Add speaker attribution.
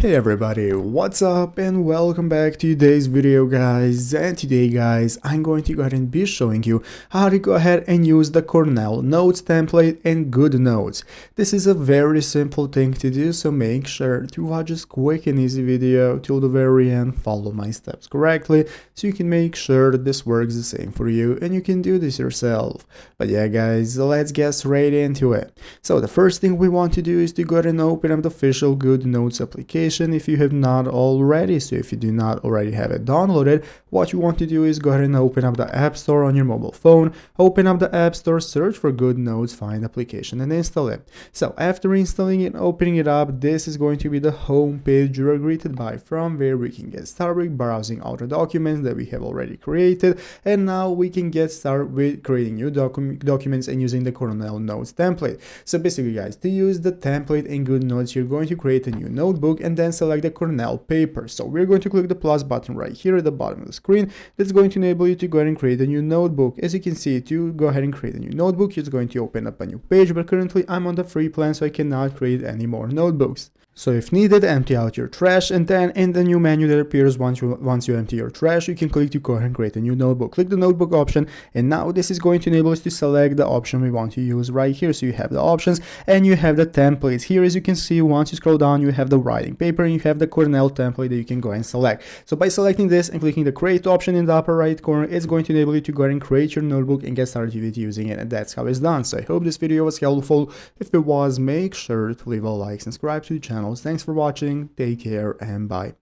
Speaker 1: Hey everybody, what's up and welcome back to today's video guys. And today guys, I'm going to go ahead and be showing you how to go ahead and use the Cornell notes template in Goodnotes. This is a very simple thing to do, so make sure to watch this quick and easy video till the very end, follow my steps correctly so you can make sure that this works the same for you and you can do this yourself. But yeah guys, let's get straight into it. So the first thing we want to do is to go ahead and open up the official Goodnotes application if you have not already. So if you do not already have it downloaded, what you want to do is go ahead and open up the App Store on your mobile phone, open up the App Store, search for Goodnotes, find application and install it. So after installing it, opening it up, this is going to be the home page you are greeted by, from where we can get started browsing all the documents that we have already created. And now we can get started with creating new documents and using the Cornell notes template. So basically guys, to use the template in Goodnotes, you're going to create a new notebook and then select the Cornell paper. So we're going to click the plus button right here at the bottom of the screen. That's going to enable you to go ahead and create a new notebook. As you can see, to go ahead and create a new notebook, it's going to open up a new page, but currently I'm on the free plan, so I cannot create any more notebooks. So if needed, empty out your trash, and then in the new menu that appears once you empty your trash, you can click to go ahead and create a new notebook. Click the notebook option, and now this is going to enable us to select the option we want to use right here. So you have the options and you have the templates. Here, as you can see, once you scroll down, you have the writing paper and you have the Cornell template that you can go ahead and select. So by selecting this and clicking the create option in the upper right corner, it's going to enable you to go ahead and create your notebook and get started with using it, and that's how it's done. So I hope this video was helpful. If it was, make sure to leave a like, subscribe to the channel. Thanks for watching, take care, and bye.